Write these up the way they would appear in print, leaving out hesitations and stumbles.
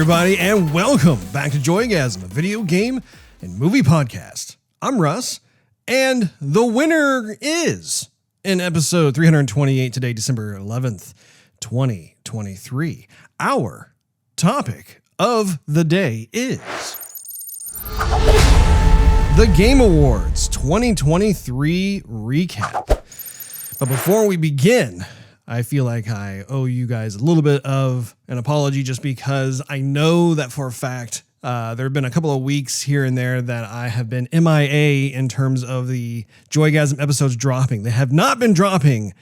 everybody, and welcome back to Joygasm, a video game and movie podcast. I'm Russ, and the winner is in episode 328 today, December 11th, 2023. Our topic of the day is the Game Awards 2023 recap. But before we begin, I feel like I owe you guys a little bit of an apology just because I know that for a fact there have been a couple of weeks here and there that I have been MIA in terms of the Joygasm episodes dropping. They have not been dropping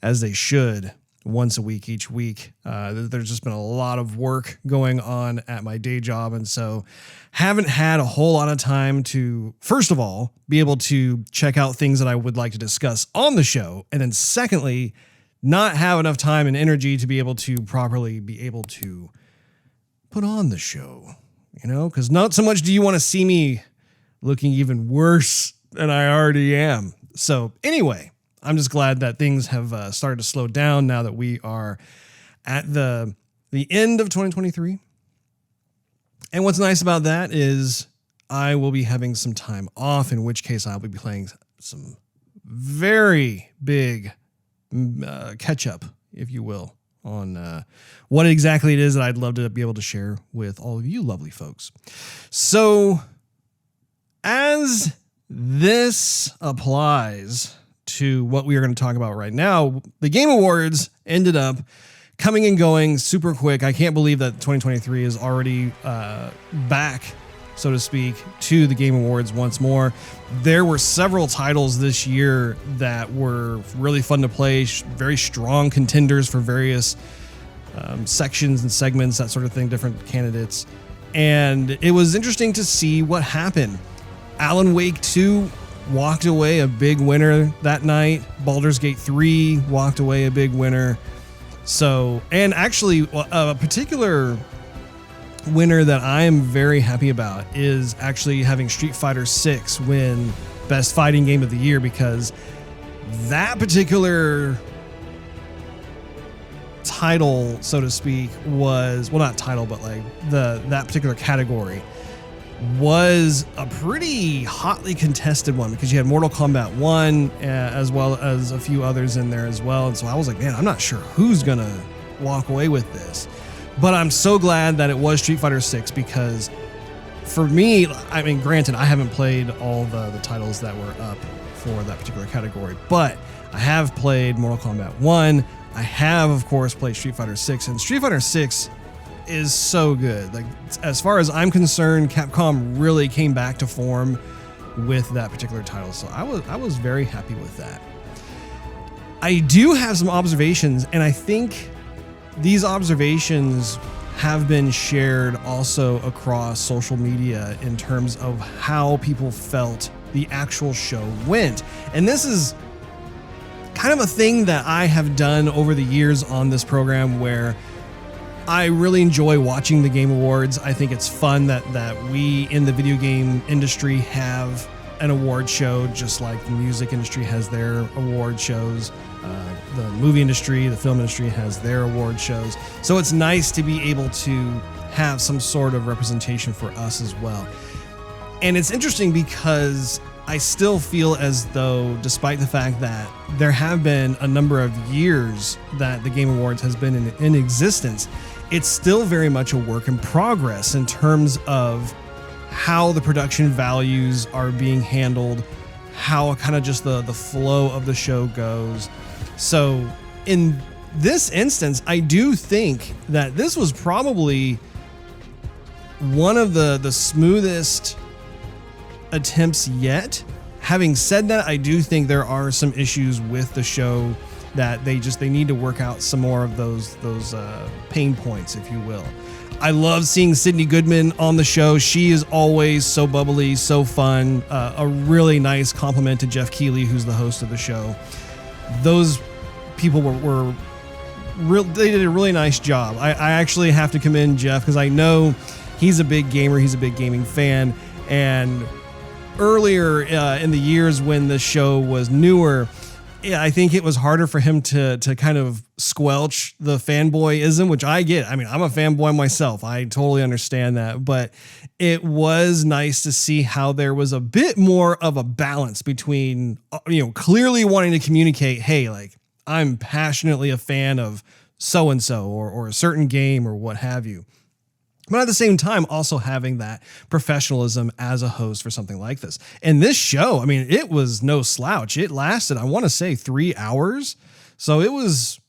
as they should once a week each week. There's just been a lot of work going on at my day job, and so haven't had a whole lot of time to, first of all, be able to check out things that I would like to discuss on the show, and then secondly, not have enough time and energy to be able to properly be able to put on the show, you know, because not so much do you want to see me looking even worse than I already am. So anyway, I'm just glad that things have started to slow down now that we are at the end of 2023. And what's nice about that is I will be having some time off, in which case I'll be playing some very big catch up, if you will, on what exactly it is that I'd love to be able to share with all of you lovely folks. So as this applies to what we are going to talk about right now, the Game Awards ended up coming and going super quick. I can't believe that 2023 is already back, so to speak, to the Game Awards once more. There were several titles this year that were really fun to play, very strong contenders for various sections and segments, that sort of thing, different candidates. And it was interesting to see what happened. Alan Wake 2 walked away a big winner that night. Baldur's Gate 3 walked away a big winner. So, and actually a particular winner that I am very happy about is actually having Street Fighter 6 win Best Fighting Game of the Year, because that particular title, so to speak, was, well, not title, but like that particular category was a pretty hotly contested one, because you had Mortal Kombat 1 as well as a few others in there as well. And so I was like, man, I'm not sure who's gonna walk away with this. But I'm so glad that it was Street Fighter 6, because for me, I mean, granted, I haven't played all the titles that were up for that particular category, but I have played Mortal Kombat 1. I have, of course, played Street Fighter 6, and Street Fighter 6 is so good. Like, as far as I'm concerned, Capcom really came back to form with that particular title. So I was very happy with that. I do have some observations, and I think these observations have been shared also across social media in terms of how people felt the actual show went. And this is kind of a thing that I have done over the years on this program, where I really enjoy watching the Game Awards. I think it's fun that we in the video game industry have an award show, just like the music industry has their award shows. The movie industry, the film industry has their award shows. So it's nice to be able to have some sort of representation for us as well. And it's interesting because I still feel as though, despite the fact that there have been a number of years that the Game Awards has been in existence, it's still very much a work in progress in terms of how the production values are being handled, how kind of just the flow of the show goes. So in this instance, I do think that this was probably one of the smoothest attempts yet. Having said that, I do think there are some issues with the show that they need to work out some more of those pain points, if you will. I love seeing Sydney Goodman on the show. She is always so bubbly, so fun. A really nice compliment to Geoff Keighley, who's the host of the show. Those people were real. They did a really nice job. I actually have to commend Geoff, because I know he's a big gamer. He's a big gaming fan. And earlier in the years when the show was newer, Yeah, I think it was harder for him to kind of squelch the fanboyism, which I get. I mean, I'm a fanboy myself. I totally understand that. But it was nice to see how there was a bit more of a balance between, clearly wanting to communicate, hey, like, I'm passionately a fan of so-and-so or a certain game or what have you. But at the same time, also having that professionalism as a host for something like this. And this show, I mean, it was no slouch. It lasted, I want to say, 3 hours. So it was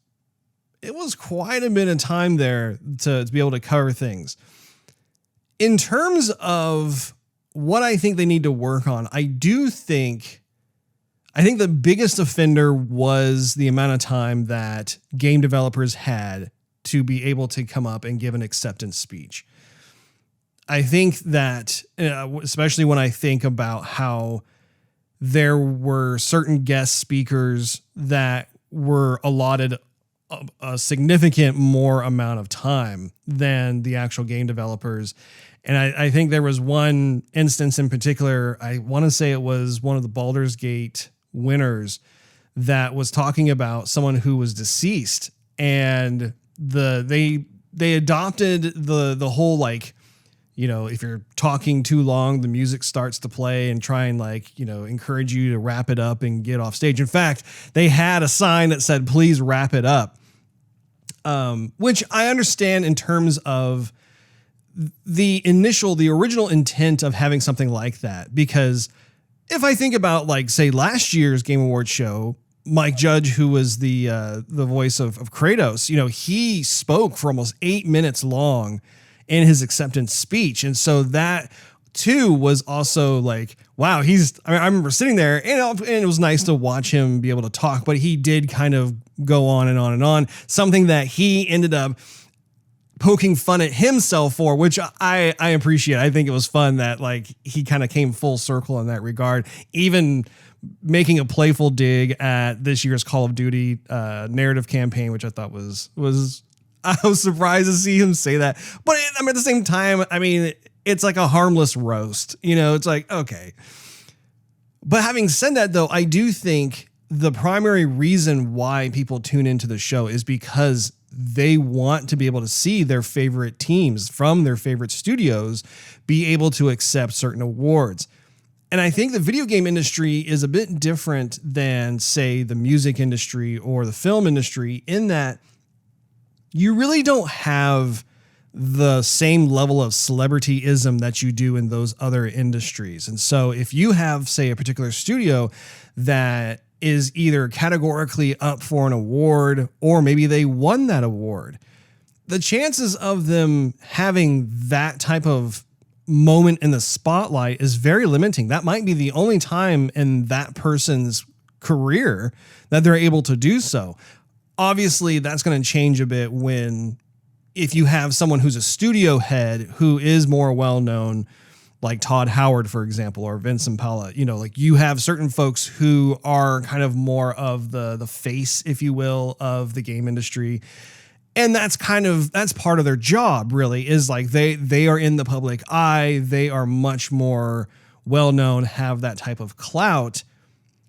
quite a bit of time there to be able to cover things. In terms of what I think they need to work on, I think the biggest offender was the amount of time that game developers had to be able to come up and give an acceptance speech. I think that, especially when I think about how there were certain guest speakers that were allotted a significant more amount of time than the actual game developers. And I think there was one instance in particular, I want to say it was one of the Baldur's Gate winners that was talking about someone who was deceased, and they adopted the whole, like, if you're talking too long, the music starts to play and try and encourage you to wrap it up and get off stage. In fact, they had a sign that said, please wrap it up. Which I understand in terms of the original intent of having something like that. Because if I think about, say, last year's Game Awards show, Mike Judge, who was the voice of Kratos, he spoke for almost 8 minutes long in his acceptance speech. And so that too was also like, wow, I remember sitting there and it was nice to watch him be able to talk, but he did kind of go on and on and on, something that he ended up poking fun at himself for, which I appreciate. I think it was fun that he kind of came full circle in that regard, even making a playful dig at this year's Call of Duty narrative campaign, which I thought was I was surprised to see him say that. But at the same time, I mean, it's like a harmless roast, it's like, okay. But having said that, though, I do think the primary reason why people tune into the show is because they want to be able to see their favorite teams from their favorite studios be able to accept certain awards. And I think the video game industry is a bit different than, say, the music industry or the film industry, in that you really don't have the same level of celebrityism that you do in those other industries. And so if you have, say, a particular studio that is either categorically up for an award, or maybe they won that award, the chances of them having that type of moment in the spotlight is very limiting. That might be the only time in that person's career that they're able to do so. Obviously, that's going to change a bit if you have someone who's a studio head who is more well-known, like Todd Howard, for example, or Vince Impala. You have certain folks who are kind of more of the face, if you will, of the game industry. And that's part of their job, really, is they are in the public eye. They are much more well-known, have that type of clout.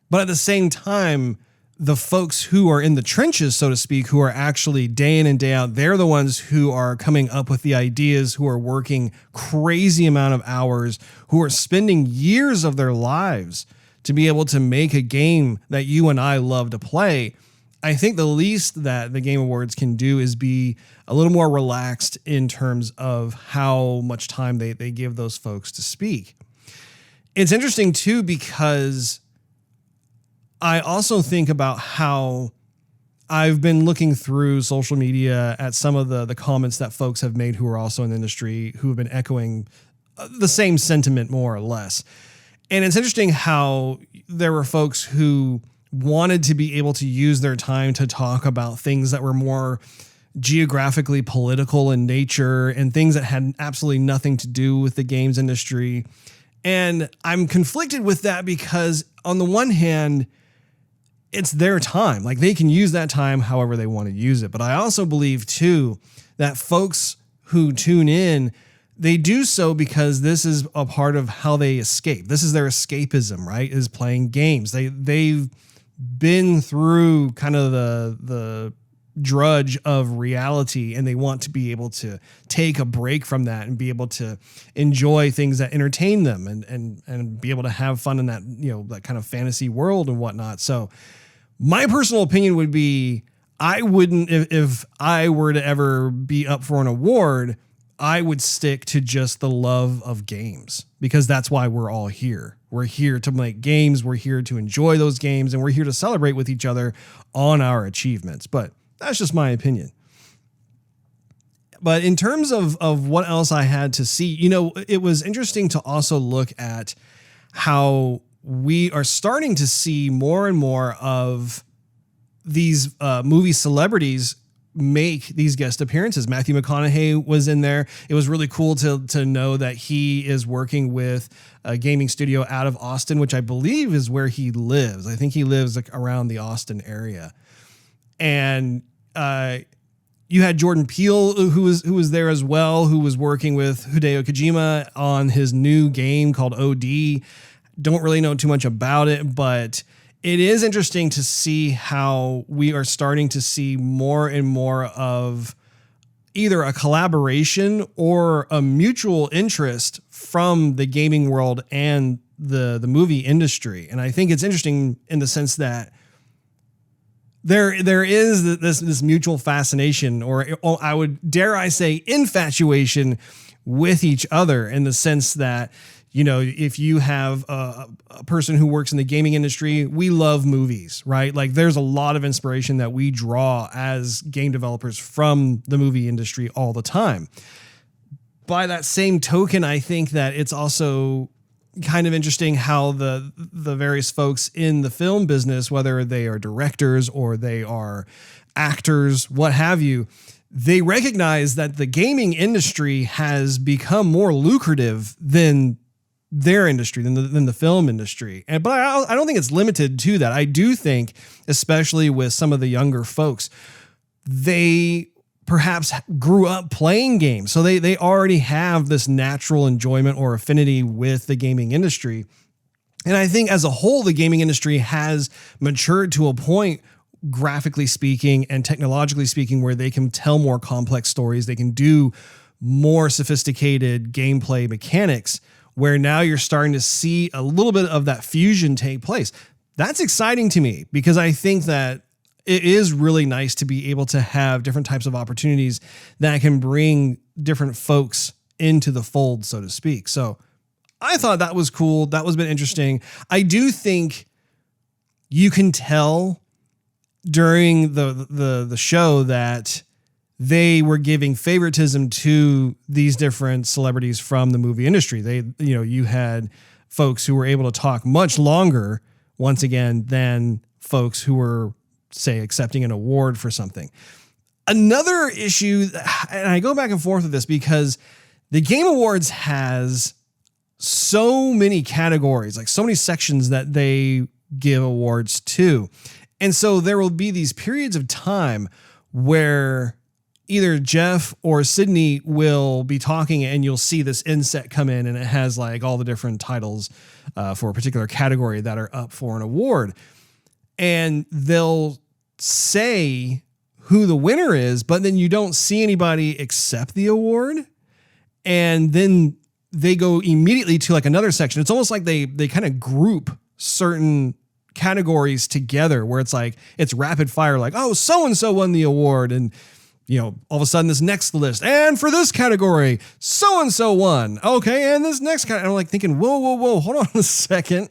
But at the same time, the folks who are in the trenches, so to speak, who are actually day in and day out, they're the ones who are coming up with the ideas, who are working crazy amount of hours, who are spending years of their lives to be able to make a game that you and I love to play. I think the least that the Game Awards can do is be a little more relaxed in terms of how much time they give those folks to speak. It's interesting too, because I also think about how I've been looking through social media at some of the comments that folks have made who are also in the industry, who have been echoing the same sentiment more or less. And it's interesting how there were folks who wanted to be able to use their time to talk about things that were more geographically political in nature and things that had absolutely nothing to do with the games industry. And I'm conflicted with that because on the one hand, it's their time. They can use that time however they want to use it. But I also believe too that folks who tune in, they do so because this is a part of how they escape. This is their escapism, right? Is playing games. They've been through kind of the drudge of reality, and they want to be able to take a break from that and be able to enjoy things that entertain them and be able to have fun in that, that kind of fantasy world and whatnot. So my personal opinion would be, I wouldn't, if I were to ever be up for an award, I would stick to just the love of games, because that's why we're all here. We're here to make games. We're here to enjoy those games, and we're here to celebrate with each other on our achievements. But that's just my opinion. But in terms of what else I had to see, it was interesting to also look at how we are starting to see more and more of these movie celebrities make these guest appearances. Matthew McConaughey was in there. It was really cool to know that he is working with a gaming studio out of Austin, which I believe is where he lives. I think he lives around the Austin area. And you had Jordan Peele, who was there as well, who was working with Hideo Kojima on his new game called OD. Don't really know too much about it, but it is interesting to see how we are starting to see more and more of either a collaboration or a mutual interest from the gaming world and the movie industry. And I think it's interesting in the sense that there is this mutual fascination, or I would dare I say infatuation with each other, in the sense that, if you have a person who works in the gaming industry, we love movies, right? Like, there's a lot of inspiration that we draw as game developers from the movie industry all the time. By that same token, I think that it's also kind of interesting how the various folks in the film business, whether they are directors or they are actors, what have you, they recognize that the gaming industry has become more lucrative than their industry, than the film industry. But I don't think it's limited to that. I do think, especially with some of the younger folks, they perhaps grew up playing games. So they already have this natural enjoyment or affinity with the gaming industry. And I think as a whole, the gaming industry has matured to a point, graphically speaking and technologically speaking, where they can tell more complex stories. They can do more sophisticated gameplay mechanics, where now you're starting to see a little bit of that fusion take place. That's exciting to me, because I think that it is really nice to be able to have different types of opportunities that can bring different folks into the fold, so to speak. So I thought that was cool. That was been interesting. I do think you can tell during the show that they were giving favoritism to these different celebrities from the movie industry. You had folks who were able to talk much longer, once again, than folks who were, say, accepting an award for something. Another issue, and I go back and forth with this, because the Game Awards has so many categories, like so many sections that they give awards to. And so there will be these periods of time where either Geoff or Sydney will be talking, and you'll see this inset come in, and it has like all the different titles for a particular category that are up for an award. And they'll say who the winner is, but then you don't see anybody accept the award. And then they go immediately to like another section. It's almost like they kind of group certain categories together, where it's like, it's rapid fire, like, oh, so-and-so won the award. And, all of a sudden this next list, and for this category, so-and-so won. Okay. And this next category, I'm like thinking, whoa, hold on a second.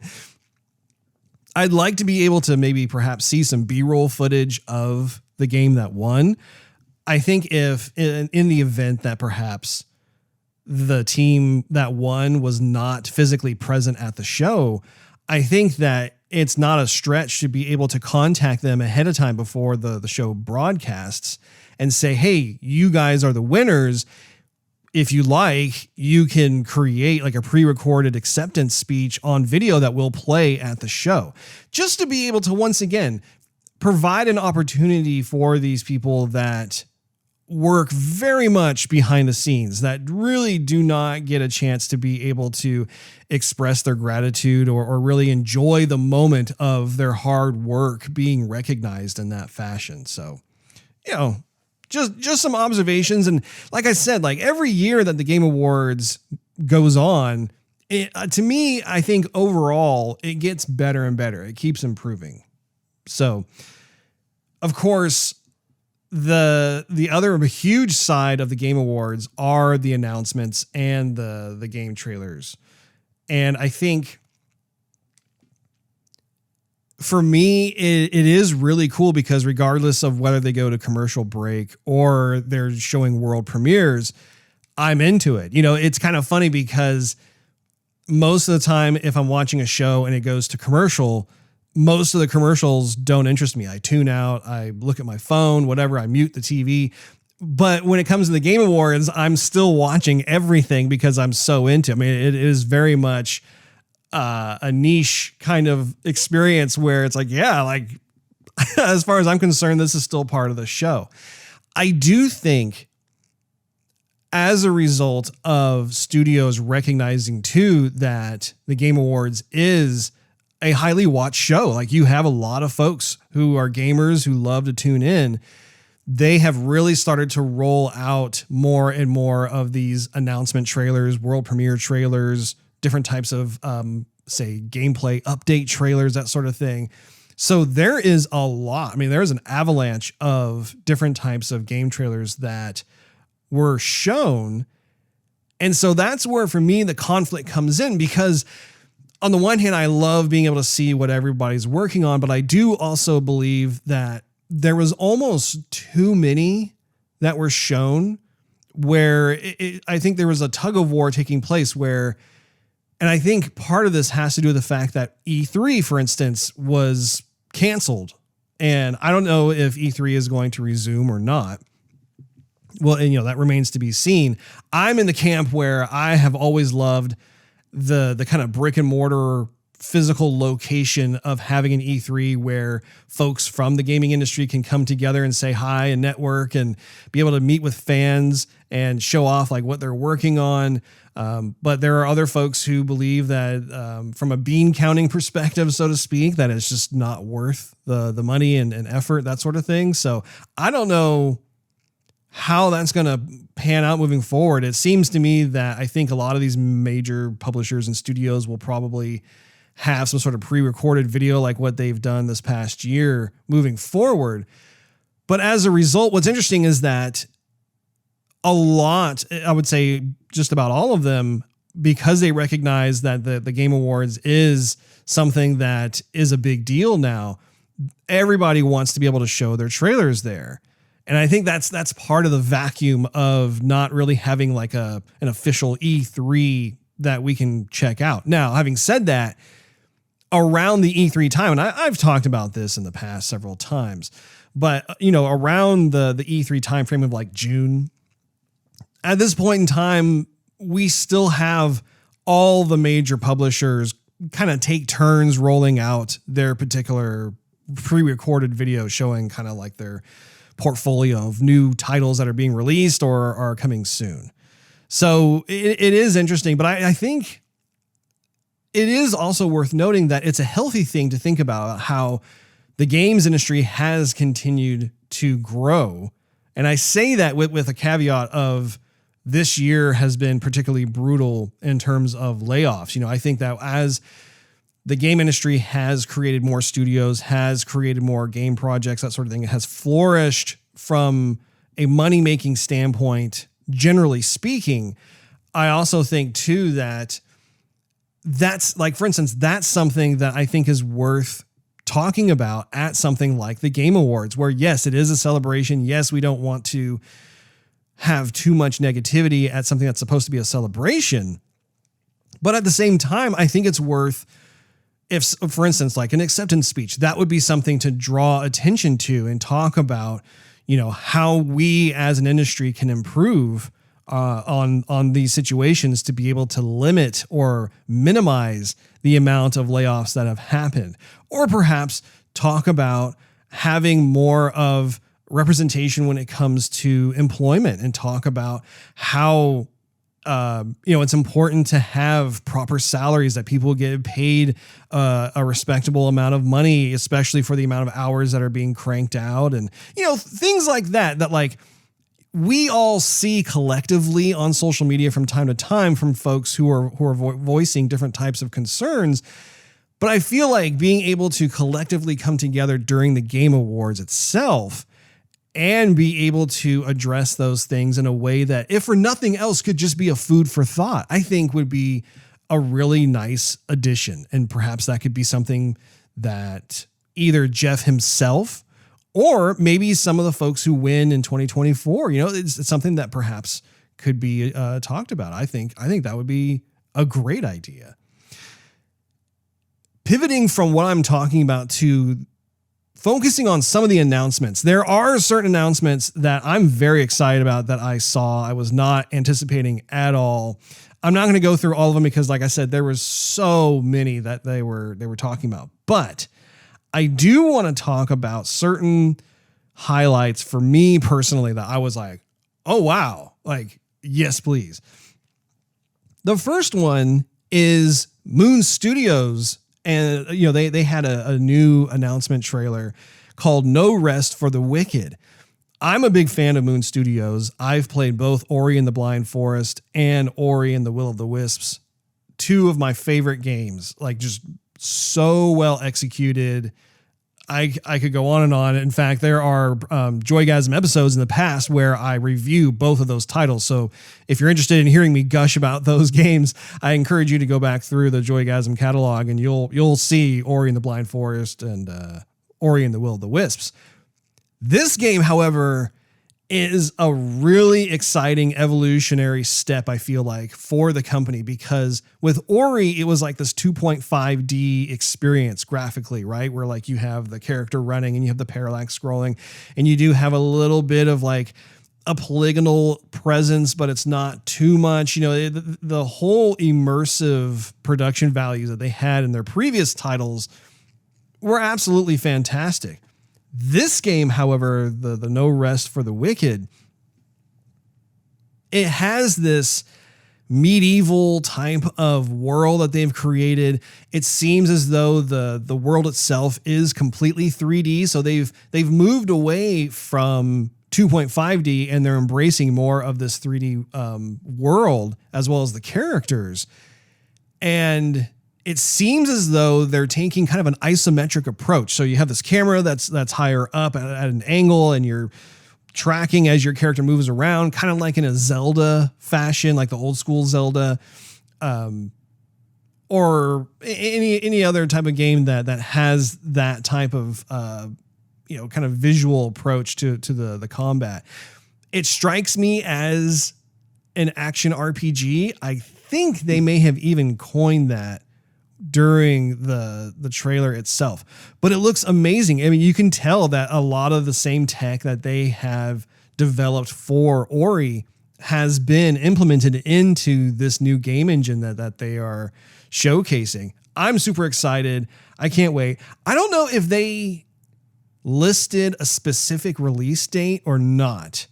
I'd like to be able to maybe perhaps see some B-roll footage of the game that won. I think if in the event that perhaps the team that won was not physically present at the show, I think that it's not a stretch to be able to contact them ahead of time before the show broadcasts and say, hey, you guys are the winners. If you like, you can create like a pre-recorded acceptance speech on video that will play at the show, just to be able to, once again, provide an opportunity for these people that work very much behind the scenes that really do not get a chance to be able to express their gratitude or really enjoy the moment of their hard work being recognized in that fashion. So, just some observations. And like I said, like every year that the Game Awards goes on, to me, I think overall it gets better and better. It keeps improving. So, of course, the other huge side of the Game Awards are the announcements and the game trailers. And I think for me, it is really cool because regardless of whether they go to commercial break or they're showing world premieres, I'm into it. It's kind of funny because most of the time, if I'm watching a show and it goes to commercial, most of the commercials don't interest me. I tune out, I look at my phone, whatever, I mute the TV. But when it comes to the Game Awards, I'm still watching everything because I'm so into it. I mean, it is very much a niche kind of experience where it's like, as far as I'm concerned, this is still part of the show. I do think as a result of studios recognizing too that the Game Awards is a highly watched show. Like you have a lot of folks who are gamers who love to tune in. They have really started to roll out more and more of these announcement trailers, world premiere trailers, different types of, say, gameplay update trailers, that sort of thing. So there is a lot. I mean, there's an avalanche of different types of game trailers that were shown. And so that's where, for me, the conflict comes in because on the one hand, I love being able to see what everybody's working on, but I do also believe that there was almost too many that were shown where I think there was a tug of war taking place where, and I think part of this has to do with the fact that E3, for instance, was canceled. And I don't know if E3 is going to resume or not. Well, and that remains to be seen. I'm in the camp where I have always loved the kind of brick and mortar physical location of having an E3 where folks from the gaming industry can come together and say hi and network and be able to meet with fans and show off like what they're working on. But there are other folks who believe that from a bean counting perspective, so to speak, that it's just not worth the money and effort, that sort of thing. So I don't know how that's going to pan out moving forward. It seems to me that I think a lot of these major publishers and studios will probably have some sort of pre-recorded video like what they've done this past year moving forward. But as a result, what's interesting is that a lot, I would say just about all of them, because they recognize that the Game Awards is something that is a big deal now, everybody wants to be able to show their trailers there. And I think that's part of the vacuum of not really having like an official E3 that we can check out. Now, having said that, around the E3 time, and I've talked about this in the past several times, but around the E3 timeframe of like June, at this point in time, we still have all the major publishers kind of take turns rolling out their particular pre-recorded video showing kind of like their portfolio of new titles that are being released or are coming soon. So it is interesting, but I think it is also worth noting that it's a healthy thing to think about how the games industry has continued to grow. And I say that with a caveat of this year has been particularly brutal in terms of layoffs. I think that as the game industry has created more studios, has created more game projects, that sort of thing, it has flourished from a money-making standpoint, generally speaking. I also think too that that's like, for instance, that's something that I think is worth talking about at something like the Game Awards, where yes, it is a celebration. Yes, we don't want to have too much negativity at something that's supposed to be a celebration. But at the same time, I think it's worth, if, for instance, like an acceptance speech, that would be something to draw attention to and talk about, how we as an industry can improve on these situations to be able to limit or minimize the amount of layoffs that have happened, or perhaps talk about having more of representation when it comes to employment and talk about how, it's important to have proper salaries, that people get paid a respectable amount of money, especially for the amount of hours that are being cranked out, and things like that. That like we all see collectively on social media from time to time from folks who are voicing different types of concerns. But I feel like being able to collectively come together during the Game Awards itself and be able to address those things in a way that, if for nothing else, could just be a food for thought, I think would be a really nice addition. And perhaps that could be something that either Geoff himself or maybe some of the folks who win in 2024, it's something that perhaps could be talked about. I think that would be a great idea. Pivoting from what I'm talking about to focusing on some of the announcements. There are certain announcements that I'm very excited about that I saw. I was not anticipating at all. I'm not going to go through all of them because, like I said, there was so many that they were talking about. But I do want to talk about certain highlights for me personally that I was like, oh, wow. Like, yes, please. The first one is Moon Studios. And, they had a new announcement trailer called No Rest for the Wicked. I'm a big fan of Moon Studios. I've played both Ori and the Blind Forest and Ori and the Will of the Wisps. Two of my favorite games, like just so well executed. I could go on and on. In fact, there are Joygasm episodes in the past where I review both of those titles. So if you're interested in hearing me gush about those games, I encourage you to go back through the Joygasm catalog and you'll see Ori and the Blind Forest and Ori and the Will of the Wisps. This game, however, is a really exciting evolutionary step, I feel like, for the company, because with Ori, it was like this 2.5D experience graphically, right? Where like you have the character running and you have the parallax scrolling and you do have a little bit of like a polygonal presence, but it's not too much. The whole immersive production values that they had in their previous titles were absolutely fantastic. This game, however, the No Rest for the Wicked, it has this medieval type of world that they've created. It seems as though the world itself is completely 3D. So they've moved away from 2.5D and they're embracing more of this 3D world as well as the characters. And it seems as though they're taking kind of an isometric approach. So you have this camera that's higher up at an angle and you're tracking as your character moves around, kind of like in a Zelda fashion, like the old school Zelda, or any other type of game that has that type of, kind of visual approach to the combat. It strikes me as an action RPG. I think they may have even coined that during the trailer itself, but it looks amazing. I mean, you can tell that a lot of the same tech that they have developed for Ori has been implemented into this new game engine that they are showcasing. I'm super excited. I can't wait. I don't know if they listed a specific release date or not.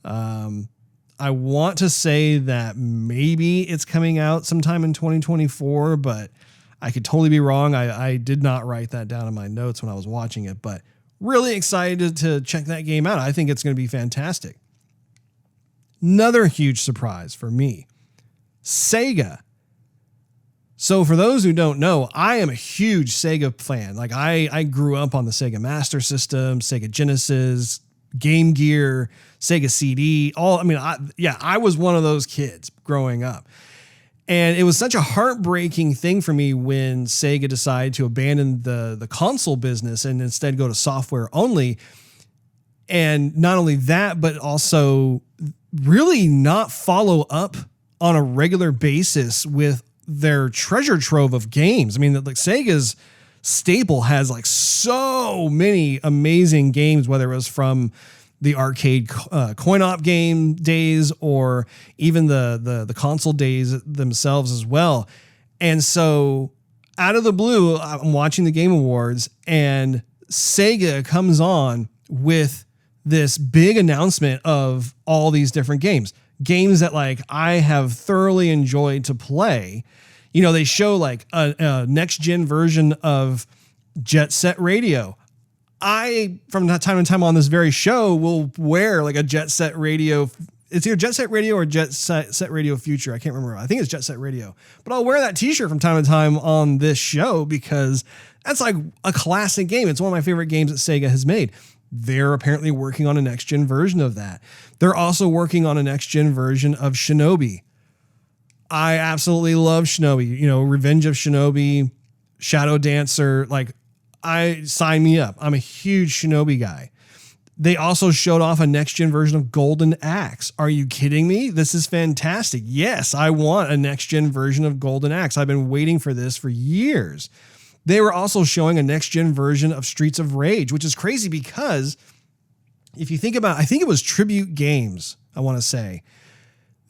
I want to say that maybe it's coming out sometime in 2024, but I could totally be wrong. I did not write that down in my notes when I was watching it, but really excited to check that game out. I think it's going to be fantastic. Another huge surprise for me, Sega. So for those who don't know, I am a huge Sega fan. Like I grew up on the Sega Master System, Sega Genesis, Game Gear, Sega CD. I was one of those kids growing up. And it was such a heartbreaking thing for me when Sega decided to abandon the console business and instead go to software only. And not only that, but also really not follow up on a regular basis with their treasure trove of games. I mean, like Sega's staple has like so many amazing games, whether it was from the arcade coin-op game days or even the console days themselves as well. And so out of the blue, I'm watching the Game Awards and Sega comes on with this big announcement of all these different games that like I have thoroughly enjoyed to play. You know, they show like a next gen version of Jet Set Radio. I, from time to time on this very show, will wear like a Jet Set Radio. It's either Jet Set Radio or Jet Set Radio Future. I can't remember. I think it's Jet Set Radio. But I'll wear that t-shirt from time to time on this show because that's like a classic game. It's one of my favorite games that Sega has made. They're apparently working on a next-gen version of that. They're also working on a next-gen version of Shinobi. I absolutely love Shinobi. You know, Revenge of Shinobi, Shadow Dancer. Like, sign me up. I'm a huge Shinobi guy. They also showed off a next-gen version of Golden Axe. Are you kidding me? This is fantastic. Yes, I want a next-gen version of Golden Axe. I've been waiting for this for years. They were also showing a next-gen version of Streets of Rage, which is crazy because if you think about, I think it was Tribute Games, I want to say.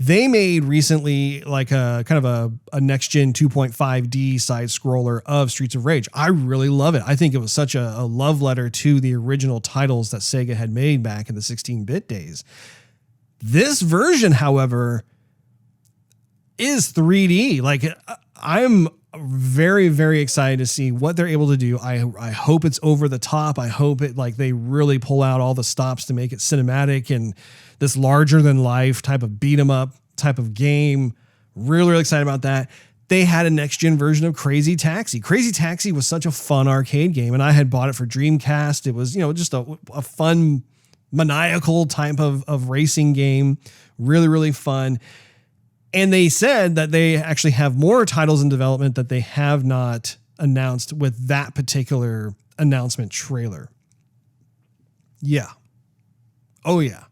They made recently like a kind of a next-gen 2.5D side scroller of Streets of Rage. I really love it. I think it was such a love letter to the original titles that Sega had made back in the 16-bit days. This version, however, is 3D. Like, I'm very, very excited to see what they're able to do. I hope it's over the top. I hope it like they really pull out all the stops to make it cinematic and this larger than life type of beat 'em up type of game. Really, really excited about that. They had a next gen version of Crazy Taxi. Crazy Taxi was such a fun arcade game, and I had bought it for Dreamcast. It was, you know, just a fun, maniacal type of racing game. Really, really fun. And they said that they actually have more titles in development that they have not announced with that particular announcement trailer. Yeah. Oh, yeah.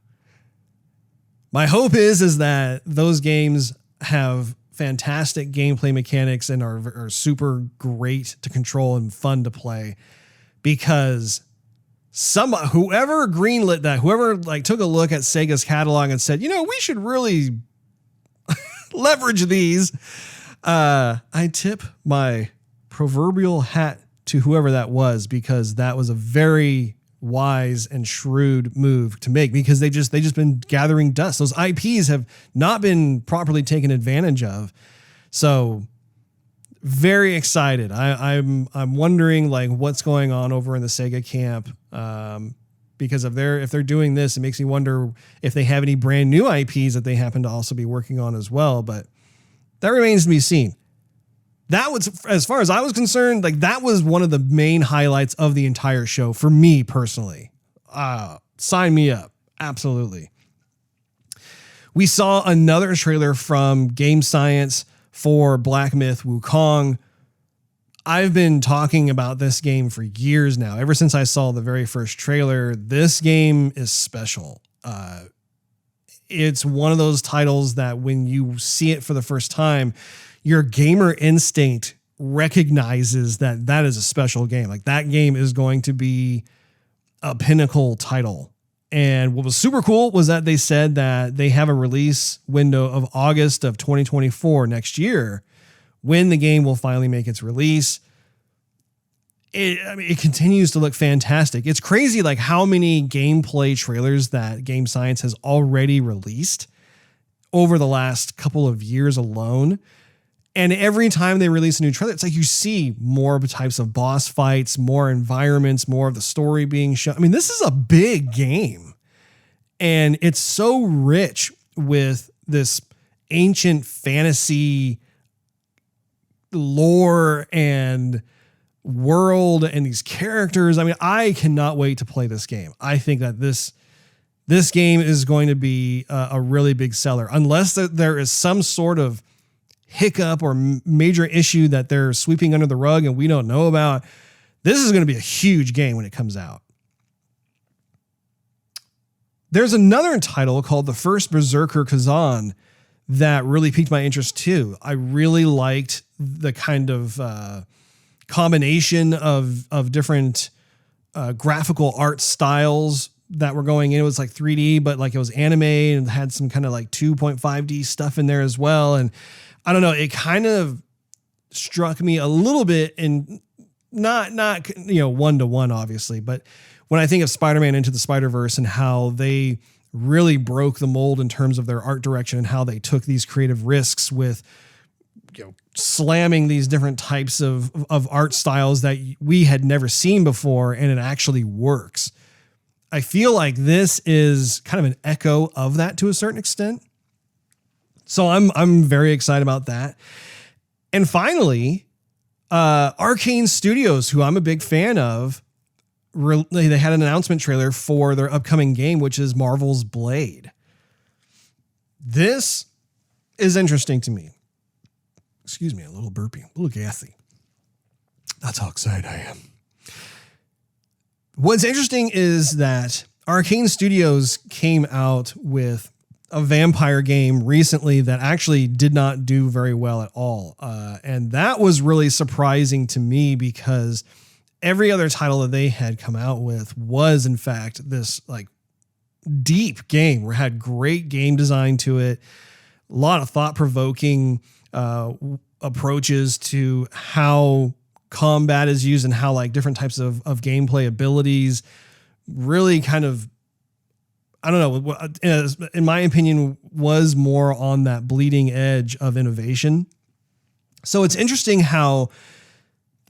My hope is that those games have fantastic gameplay mechanics and are super great to control and fun to play, because whoever greenlit that, whoever like took a look at Sega's catalog and said, you know, we should really leverage these. I tip my proverbial hat to whoever that was, because that was a very wise and shrewd move to make, because they just been gathering dust. Those IPs have not been properly taken advantage of. So very excited. I'm wondering like what's going on over in the Sega camp. Because if they're doing this, it makes me wonder if they have any brand new IPs that they happen to also be working on as well. But that remains to be seen. That was, as far as I was concerned, like that was one of the main highlights of the entire show for me personally. Sign me up. Absolutely. We saw another trailer from Game Science for Black Myth Wukong. I've been talking about this game for years now. Ever since I saw the very first trailer, this game is special. It's one of those titles that when you see it for the first time, your gamer instinct recognizes that that is a special game. Like that game is going to be a pinnacle title. And what was super cool was that they said that they have a release window of August of 2024 next year, when the game will finally make its release. It continues to look fantastic. It's crazy like how many gameplay trailers that Game Science has already released over the last couple of years alone. And every time they release a new trailer, it's like you see more types of boss fights, more environments, more of the story being shown. I mean, this is a big game. And it's so rich with this ancient fantasy lore and world and these characters. I mean, I cannot wait to play this game. I think that this game is going to be a really big seller, unless there is some sort of hiccup or major issue that they're sweeping under the rug and we don't know about. This is going to be a huge game when it comes out. There's another title called The First Berserker Khazan that really piqued my interest too. I really liked the kind of combination of different graphical art styles that were going in. It was like 3D, but like it was anime and had some kind of like 2.5D stuff in there as well. And I don't know, it kind of struck me a little bit, and not, you know, 1-to-1 obviously, but when I think of Spider-Man Into the Spider-Verse and how they really broke the mold in terms of their art direction and how they took these creative risks with, slamming these different types of art styles that we had never seen before, and it actually works. I feel like this is kind of an echo of that to a certain extent. So I'm very excited about that. And finally, Arcane Studios, who I'm a big fan of, they had an announcement trailer for their upcoming game, which is Marvel's Blade. This is interesting to me. Excuse me, a little burpy, a little gassy. That's how excited I am. What's interesting is that Arcane Studios came out with a vampire game recently that actually did not do very well at all. And that was really surprising to me because every other title that they had come out with was, in fact, this like deep game where it had great game design to it, a lot of thought-provoking approaches to how combat is used and how like different types of gameplay abilities really kind of, I don't know, in my opinion, was more on that bleeding edge of innovation. So it's interesting how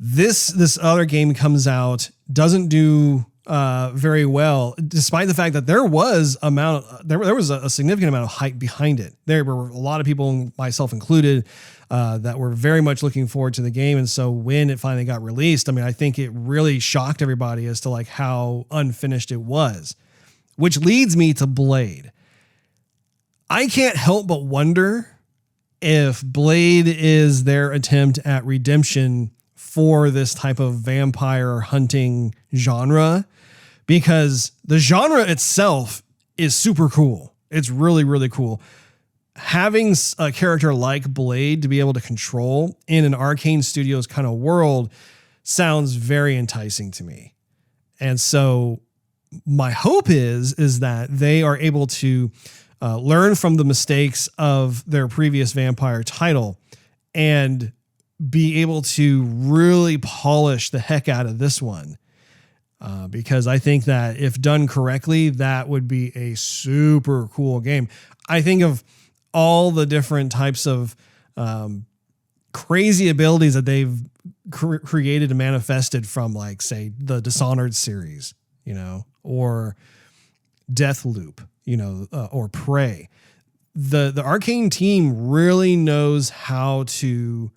this other game comes out, doesn't do very well, despite the fact that there was a significant amount of hype behind it. There were a lot of people, myself included, that were very much looking forward to the game. And so when it finally got released, I mean, I think it really shocked everybody as to like how unfinished it was, which leads me to Blade. I can't help but wonder if Blade is their attempt at redemption for this type of vampire hunting genre, because the genre itself is super cool. It's really, really cool. Having a character like Blade to be able to control in an Arcane Studios kind of world sounds very enticing to me. And so my hope is that they are able to learn from the mistakes of their previous vampire title and be able to really polish the heck out of this one. Because I think that if done correctly, that would be a super cool game. I think of all the different types of crazy abilities that they've created and manifested from, like, say, the Dishonored series, or Deathloop, or Prey. The Arcane team really knows how to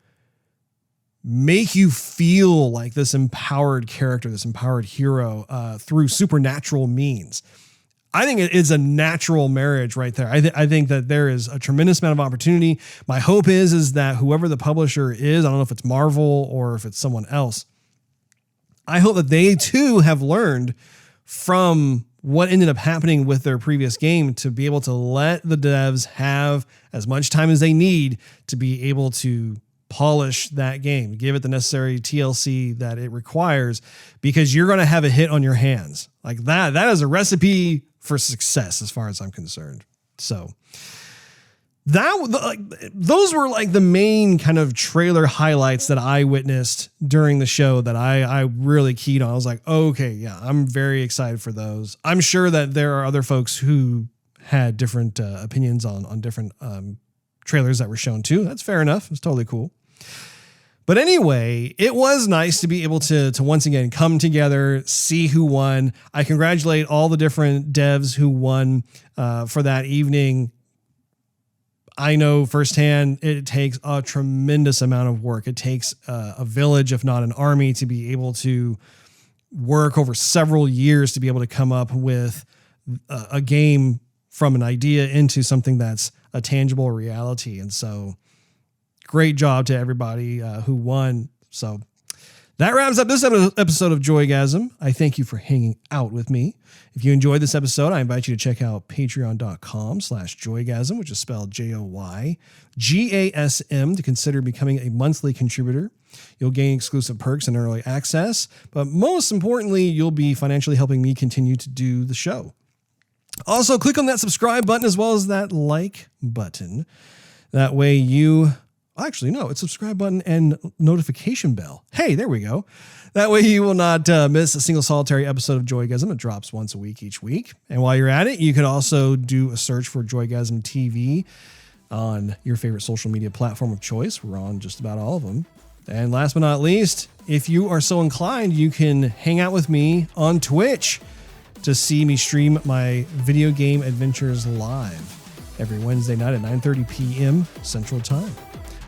make you feel like this empowered character, this empowered hero through supernatural means. I think it is a natural marriage right there. I think that there is a tremendous amount of opportunity. My hope is that whoever the publisher is, I don't know if it's Marvel or if it's someone else, I hope that they too have learned from what ended up happening with their previous game to be able to let the devs have as much time as they need to be able to polish that game, give it the necessary TLC that it requires, because you're going to have a hit on your hands. Like that is a recipe for success as far as I'm concerned. So those were like the main kind of trailer highlights that I witnessed during the show that I really keyed on. I was like, okay, yeah, I'm very excited for those. I'm sure that there are other folks who had different opinions on different trailers that were shown too. That's fair enough. It's totally cool. But anyway, it was nice to be able to once again come together, see who won. I congratulate all the different devs who won for that evening. I know firsthand it takes a tremendous amount of work. It takes a village, if not an army, to be able to work over several years to be able to come up with a game from an idea into something that's a tangible reality. And so great job to everybody who won. So that wraps up this episode of Joygasm. I thank you for hanging out with me. If you enjoyed this episode, I invite you to check out patreon.com/Joygasm, which is spelled JOYGASM, to consider becoming a monthly contributor. You'll gain exclusive perks and early access, but most importantly, you'll be financially helping me continue to do the show. Also, click on that subscribe button as well as that like button. That way Actually, no, it's subscribe button and notification bell. Hey, there we go. That way you will not miss a single solitary episode of Joygasm. It drops once a week each week. And while you're at it, you could also do a search for Joygasm TV on your favorite social media platform of choice. We're on just about all of them. And last but not least, if you are so inclined, you can hang out with me on Twitch to see me stream my video game adventures live every Wednesday night at 9:30 p.m. Central Time.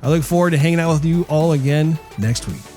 I look forward to hanging out with you all again next week.